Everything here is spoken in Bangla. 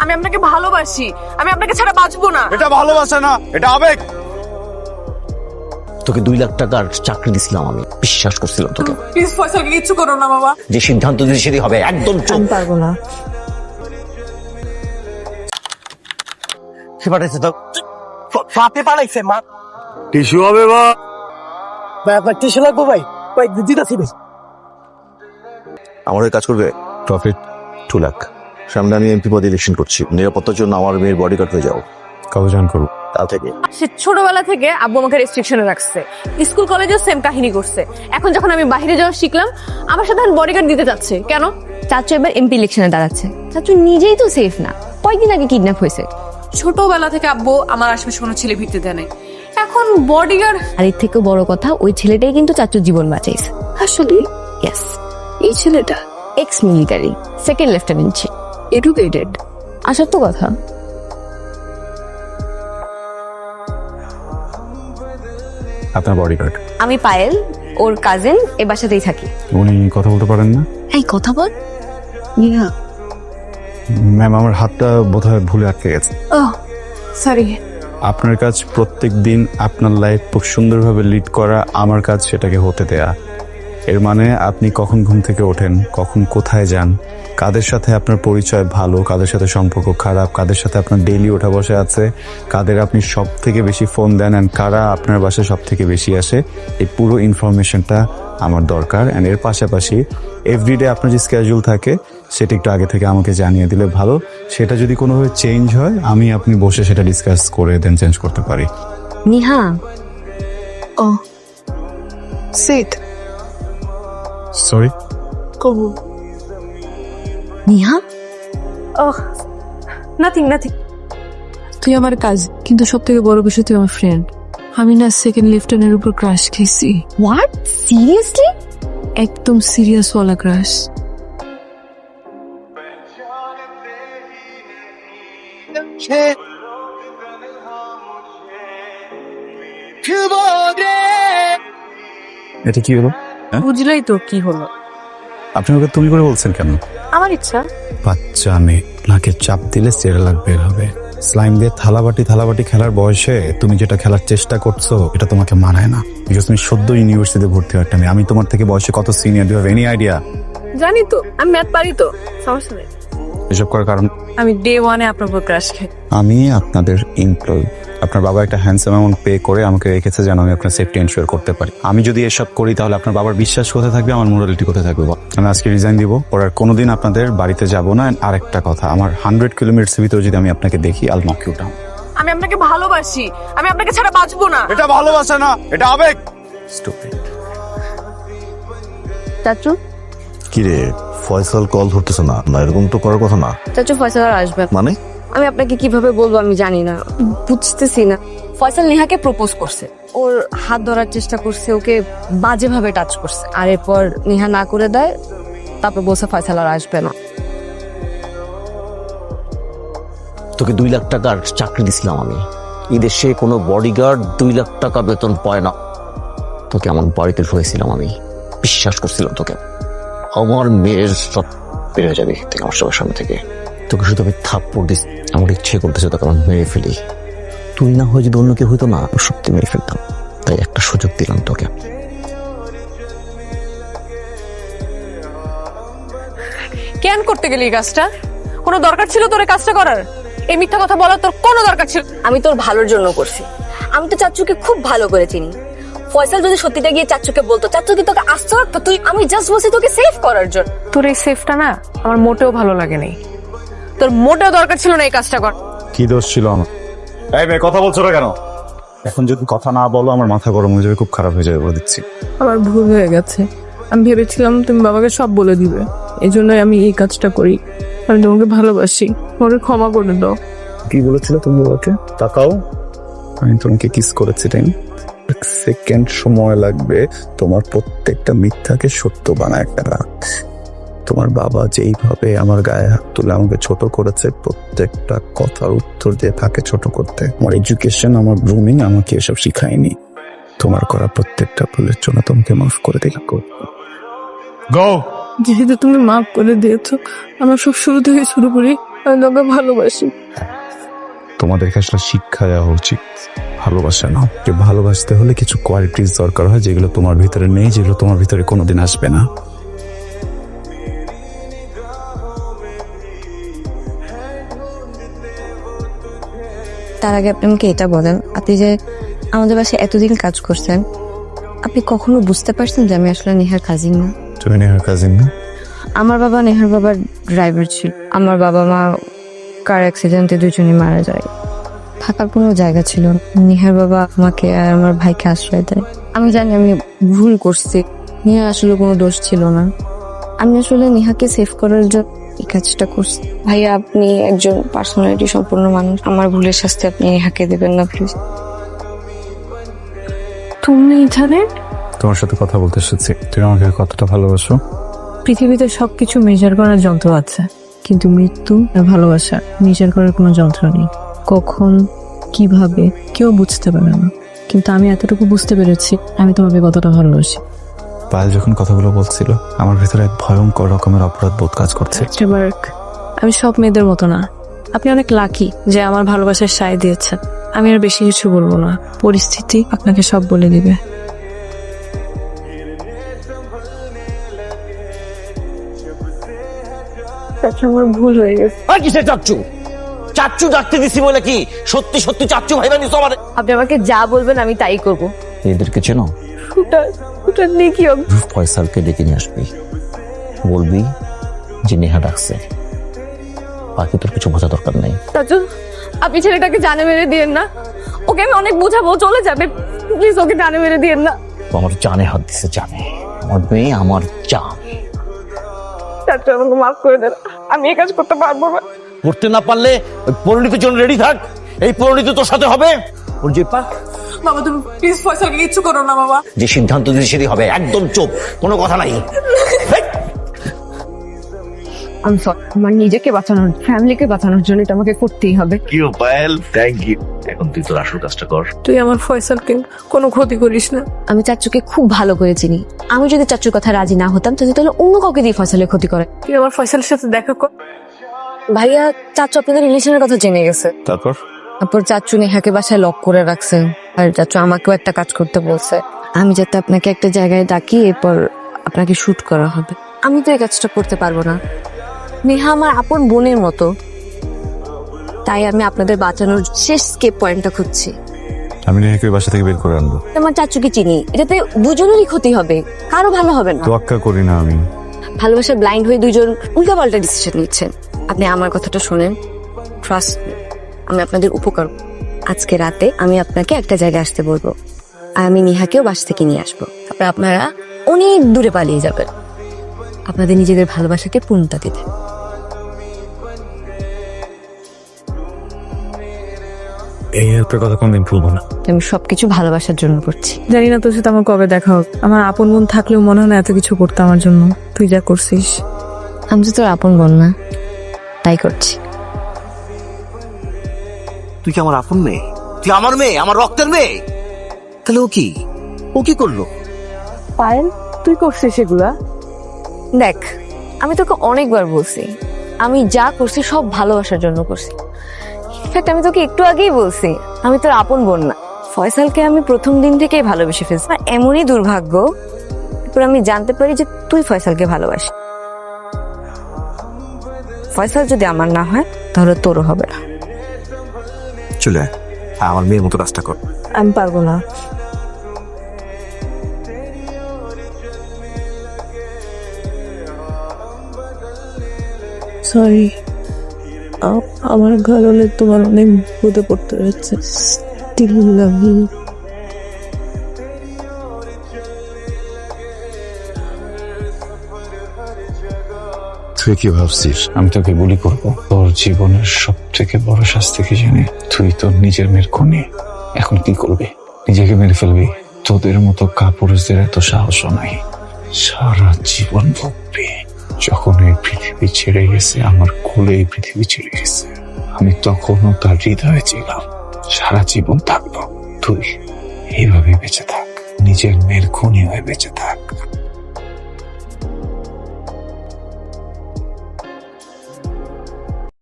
আমি আপনাকে ভালোবাসি, আমি আপনাকে ছাড়া বাঁচবো না। এটা ভালোবাসা না, এটা আবেগ। তোকে 2 লাখ টাকার চাকরি দিছিলাম, আমি বিশ্বাস করছিলাম তোকে। প্লিজ ফয়সালকে কিচ্ছু করো না বাবা। যে সিদ্ধান্ত দিয়েছি সেটাই হবে, একদম চুপ। আমি পারবো না। সে পাঠাইছে তো পাপে পালাইছে মা। টিস্যু হবে বা ভাই আপনার টিস্যু লাগবো ভাই? ভাই দিতাছি ভাই। আমার হয়ে কাজ করবে। প্রফিট 2 লাখ। সামনে আমি এমপি পদে ইলেকশন করছি, নিরাপত্তার জন্য আমার মেয়ের বডিগার্ড হয়ে যাও। কবে জয়েন করবো? কাল থেকে। সে ছোটবেলা থেকে আব্বু আমাকে রেস্ট্রিকশনে রাখছে, স্কুল কলেজেও সেম কাহিনী করছে। এখন যখন আমি বাইরে যাওয়া শিখলাম, আমার সাথে বডিগার্ড দিতে যাচ্ছে কেন? চাচু এবার এমপি ইলেকশনে দাঁড়াচ্ছে। চাচু নিজেই তো সেফ না, কয়েকদিন আগে কিডন্যাপ হয়েছে। ছোটবেলা থেকে আব্বু আমার আশেপাশে কোনো ছেলে ভিড়তে দেয় নাই, এখন বডিগার্ড। আর এর থেকেও বড় কথা, ওই ছেলেটাই কিন্তু চাচুর জীবন বাঁচাইছে। আসলে ইয়েস, এই ছেলেটা এক্স মিলিটারি, সেকেন্ড লেফটেন্যান্ট ছিল, এডুকেটেড। আসার তো কথা। আপনার বডিগার্ড আমি পায়েল, ওর কাজিন, এ বাসাতেই থাকি। উনি কথা বলতে পারেন না? এই কথা বল। ম্যাম, আমার হাতটা বোধহয় ভুলে আটকে গেছে। Oh sorry. আপনার কাজ প্রত্যেক দিন আপনার লাইফ খুব সুন্দরভাবে লিড করা, আমার কাজ সেটাকে হতে দেয়া। এর মানে আপনি কখন ঘুম থেকে ওঠেন, কখন কোথায় যান, কাদের সাথে আপনার পরিচয় ভালো, কাদের সাথে সম্পর্ক খারাপ, কাদের সাথে আপনার ডেইলি ওঠা বসে আছে, কাদের আপনি সব থেকে বেশি ফোন দেন, অ্যান্ড কারা আপনার বাসায় সব থেকে বেশি আসে, এই পুরো ইনফরমেশনটা আমার দরকার। অ্যান্ড এর পাশাপাশি এভরিডে আপনার যে স্কেডিউল থাকে সেটা একটু আগে থেকে আমাকে জানিয়ে দিলে ভালো। সেটা যদি কোনোভাবে চেঞ্জ হয়, আমি আপনি বসে সেটা ডিসকাস করে দেন চেঞ্জ করতে পারি। নিহা, ও সিট সরি। কবু। নিহা, ওহ নাথিং নাথিং। তুই আমার কাজ, কিন্তু সব থেকে বড় বিষয় তুই আমার ফ্রেন্ড। আমি না সেকেন্ড লেফটেন্যান্টের উপর ক্রাশ খেয়েছি, হোয়াট? সিরিয়াসলি? একদম সিরিয়াস ওয়ালা ক্রাশ। এটা কি হলো? বুঝলাই তো কি হলো। আপনি ওকে তুমি করে বলছেন কেন? আমার ইচ্ছা। বাচ্চা মেয়ে, নাকে চাপ দিলে সেরেলাক বের হবে। স্লাইম দিয়ে থালাবাটি খেলার বয়সে তুমি যেটা খেলার চেষ্টা করছো, এটা তোমাকে মানায় না। বিকজ তুমি সদ্য ইউনিভার্সিটিতে ভর্তি হওয়া একটা মেয়ে। আমি তোমার থেকে বয়সে কত senior, do have any idea? জানি তো, আমি ম্যাথ পারি তো, সমস্যা নেই। এসব করার কারণ? আমি ডে ওয়ানে আপনার উপর ক্রাশ খাই। আমি আপনাদের এমপ্লয়ি। আপনার বাবা একটা হ্যান্ডসাম অ্যামাউন্ট পে করে আমাকে রেখেছে যেন আমি আপনার সেফটি এনশিওর করতে পারি। আমি যদি এসব করি তাহলে আপনার বাবার বিশ্বাস কোথায় থাকবে, আমার মোরালিটি কোথায় থাকবে? আমি আজকে রিজাইন দিব, পর আর কোনোদিন আপনাদের বাড়িতে যাব না। আর একটা কথা, আমার 100 কিলোমিটার ভিতরে যদি আমি আপনাকে দেখি, আল নক ইউ ডাউন। আমি আপনাকে ভালোবাসি, আমি আপনাকে ছাড়া বাঁচবো না। এটা ভালোবাসা না, এটা আবেগ। স্টুপিড। চাচু, কি রে, ফয়সাল কল ধরতেছে না? না এরকম তো করার কথা না। চাচু ফয়সাল আর আসবে না। মানে আমি আপনাকে কিভাবে বলবো আমি জানি না, বুঝতেছি না। ফয়সাল নেহাকে প্রপোজ করছে, ওর হাত ধরার চেষ্টা করছে, ওকে বাজেভাবে টাচ করছে। আর এরপর নেহা না করে দেয়, তারপর বলছে ফয়সাল আর আসবে না। তোকে 2 লাখ টাকার চাকরি দিছিলাম আমি। এই দেশে কোনো বডিগার্ড 2 লাখ টাকা বেতন পায় না। তোকে আমার বাড়িতে ঢুকেছিলাম, আমি বিশ্বাস করছিলাম তোকে। আমার মেয়ের সব বের হয়ে যাবে থেকে আমার সবার সামনে থেকে। তোকে শুধু আমি থাপ্পড় দিস, আমার ইচ্ছে করতেছে তোকে আমার মেরে ফেলি। তুই না হয়ে যদি অন্য কেউ হইতো না, সত্যি মেরে ফেলতাম। তাই একটা সুযোগ দিলাম তোকে। কেন করতে গেলি এই কাজটা? কোনো দরকার ছিল তোর এই কাজটা করার? এই মিথ্যা কথা বলার তোর কোনো দরকার ছিল? আমি তোর ভালোর জন্য করছি। আমি তো চাচুকে খুব ভালো করে চিনি। ফয়সাল যদি সত্যিটা গিয়ে চাচুকে বলতো, চাচু কি তোকে আসতে পারতো? তুই, আমি জাস্ট বলছি তোকে সেভ করার জন্য। তোর এই সেফটা না আমার মোটেও ভালো লাগে নাই। তোর মোটেও দরকার ছিল না এই কাজটা কর। কি দোষ ছিল আমার? এই মেয়ে, কথা বলছো না কেন? এখন যদি কথা না বলো আমার মাথা গরম হয়ে যাবে, খুব খারাপ হয়ে যাবে বলে দিচ্ছি। আমার ভুল হয়ে গেছে। আমি ভেবেছিলাম তুমি বাবাকে সব বলে দিবে, এই জন্যই আমি এই কাজটা করি। আমি তোমাকে ভালোবাসি, আমাকে ক্ষমা করে দাও। কি বলেছিল তুমি বাবাকে? তাকাও, আমি তোমাকে কিস করেছি তাই না? 1 সেকেন্ড সময় লাগবে তোমার প্রত্যেকটা মিথ্যাকে সত্য বানায় ফেলা। তোমার বাবা যেইভাবে আমার গায়ে হাত তুলে আমাকে ছোট করেছে, প্রত্যেকটা কথার উত্তর দিয়ে তাকে ছোট করতে। আমার এডুকেশন, আমার গ্রুমিং আমাকে এসব শিখায়নি। তোমার করা প্রত্যেকটা ভুলের জন্য তোমাকে মাফ করে দিলাম। গো। যেহেতু তুমি মাফ করে দিয়েছো, আমরা সব শুরু থেকে শুরু করি। আমি তোকে ভালোবাসি। তোমাদেরকে আসলে শিক্ষা দেওয়া উচিত, ভালোবাসা না। যে ভালোবাসতে হলে কিছু কোয়ালিটিস দরকার হয় যেগুলো তোমার ভিতরে নেই, যেগুলো তোমার ভিতরে কোনোদিন আসবে না। তার আগে আপনি আমাকে এটা বলেন, আপনি যে আমাদের বাসায় এতদিন কাজ করছেন, আপনি কখনো বুঝতে পারছেন যে আমি আসলে নেহার কাজিন না? তুমি নেহার কাজিন না? আমার বাবা নেহার বাবার ড্রাইভার ছিল। আমার বাবা মা কার অ্যাক্সিডেন্টে দুজনই মারা যায়। থাকার কোনো জায়গা ছিল না। নেহার বাবা আমাকে আর আমার ভাইকে আশ্রয় দেয়। আমি জানি আমি ভুল করছি, নেহার আসলে কোনো দোষ ছিল না। আমি আসলে নেহাকে সেভ করার জন্য এই কাজটা করছি। ভাইয়া, আপনি একজন পার্সোনালিটি সম্পূর্ণ মানুষ, আমার ভুলের শাস্তি আপনি নেহাকে দেবেন না প্লিজ। তুমি এখানে? তোমার সাথে কথা বলতে এসেছি। তুমি আমাকে কতটা ভালোবাসো? পৃথিবীতে সবকিছু মেজার করার যন্ত্র আছে, কিন্তু মৃত্যু আর ভালোবাসা মেজার করার কোনো যন্ত্র নেই। কখন কিভাবে কেউ বুঝতে পারে না, কিন্তু আমি এতটুকু বুঝতে পেরেছি আমি তোমাকে কতটা ভালোবাসি। পায়েল যখন কথাগুলো বলছিল আমার ভিতরে এক ভয়ঙ্কর রকমের অপরাধ বোধ কাজ করছে। মার্ক, আমি সব মেয়েদের মতো না। আপনি অনেক লাকি যে আমার ভালোবাসার সায় দিয়েছেন। আমি আর বেশি কিছু বলবো না, পরিস্থিতি আপনাকে সব বলে দিবে। আমার ভুল হয়ে গেছে। আর কিসের চাচ্চু? চাচ্চু ডাকতে দিছি বলে কি সত্যি সত্যি চাচ্চু ভাই বানিস আমার? আপনি আমাকে যা বলবেন আমি তাই করব। এদেরকে চেনো? ওটা নিয়ে কি হবে? ফয়সালকে ডেকে নিয়ে আসবি, বলবি যে নেহা ডাকছে, বাকি তোর কিছু বোঝা দরকার নেই। চাচু, আপনি ছেলেটাকে জানে মেরে দিয়েন না। ওকে আমি অনেক বোঝাবো, চলে যাবে। প্লিজ ওকে জানে মেরে দিয়েন না। ও আমার জানে হাত দিছে, জানে আমার মেয়ে, আমার জান। চাচু, আমাকে মাফ করে দেন, আমি এই কাজ করতে পারবো না। করতে না পারলে ওই পরিণতির জন্য রেডি থাক। এই পরিণতি তোর সাথে হবে। ওর যে পা বাবা, তুমি প্লিজ ফয়সালকে কিচ্ছু করো না বাবা। যে সিদ্ধান্ত দিতে সেটি হবে, একদম চুপ, কোনো কথা নাই। আমি সরি, আমার নিজেকে বাঁচানোর, ফ্যামিলিকে বাঁচানোর জন্য এটা আমাকে করতেই হবে। কি পায়েল, থ্যাংক ইউ। এখন তুই তোর আসল কাজটা কর। তুই আমার ফয়সালকে কোনো ক্ষতি করিস না। আমি চাচুকে খুব ভালো করে চিনি। আমি যদি চাচুর কথা রাজি না হতাম তাহলে অন্য কাউকে দিয়ে ফয়সালের ক্ষতি করে। তুই আমার ফয়সালের সাথে দেখা কর। ভাইয়া, চাচু আপনাদের রিলেশনের কথা জেনে গেছে। তারপর চাচু নেহাকে বাসায় লক করে রাখছে, আর চাচু আমাকেও একটা কাজ করতে বলছে। আমি যাতে আপনাকে একটা জায়গায় ডাকি, এরপর আপনাকে শুট করা হবে। আমি তো এই কাজটা করতে পারবো না। নেহা আমার আপন বোনের মতো, তাই আমি আপনাদের বাঁচানোর শেষ স্কেপ পয়েন্টটা খুঁজছি। আমি নেহাকে বাসা থেকে বের করে আনবো। আমার চাচুকে চিনি, এটাতে দুজনেরই ক্ষতি হবে, কারো ভালো হবে না। তোয়াক্কা করি না আমি। ভালোবাসায় ব্লাইন্ড হয়ে দুজন উল্টাপাল্টা ডিসিশন নিচ্ছেন। আপনি আমার কথাটা শোনেন, ট্রাস্ট মি, আমি আপনাদের উপকার। আজকে রাতে আমি আপনাকে একটা জায়গায় আসতে বলবো, আর আমি নেহাকেও বাসা থেকে নিয়ে আসবো। তারপর আপনারা অনেক দূরে পালিয়ে যাবেন, আপনাদের নিজেদের ভালোবাসাকে পূর্ণতা দিতে। এই একটা কথা কোনদিন ভুলবো না। আমি সবকিছু ভালোবাসার জন্য করছি। জানি না তোর সাথে আমার কবে দেখা হোক। আমার আপন বোন থাকলেও মনে হয় না এত কিছু করতে আমার জন্য। তুই যা করছিস। আমি তো তোর আপন বোন না, তাই করছি। তুই কি আমার আপন মেয়ে? তুই আমার মেয়ে, আমার রক্তের মেয়ে। তাহলে ও কি করলো? পায়েল, তুই করছিস সেগুলা? দেখ, আমি তোকে অনেকবার বলছি আমি যা করছি সব ভালোবাসার জন্য করছি। ইনফ্যাক্ট আমি তোকে একটু আগেই বলছি আমি তোর আপন বোন না। ফয়সালকে আমি প্রথম দিন থেকেই ভালোবেসে ফেলছি। আর এমনই দুর্ভাগ্য, এরপর আমি জানতে পারি যে তুই ফয়সালকে ভালোবাসি। ফয়সাল যদি আমার না হয় তাহলে তোরও হবে না। চলে আয়, আমার মেয়ের মতো রাস্তা কর। আমি পারবো না। সরি, আমার ঘর হলে তোমার অনেক বিপদে পড়তে হচ্ছে। Still love you. তুই কি ভাবছিস? আমি তোকে গুলি করবো। তোর জীবনের সব থেকে বড় শাস্তি কি জানি? তুই তোর নিজের মেয়ের খুনি। এখন কি করবি? নিজেকে মেরে ফেলবি? তোদের মতো কাপুরুষদের এত সাহসও নাই। সারা জীবন ভুগবি। যখন এই পৃথিবী ছেড়ে গেছে, আমার কোলে এই পৃথিবী ছেড়ে গেছে, আমি তখনও তার হৃদয়ে ছিলাম। সারা জীবন থাকবো। তুই এইভাবে বেঁচে থাক, নিজের মেয়ের খুনি হয়ে বেঁচে থাক।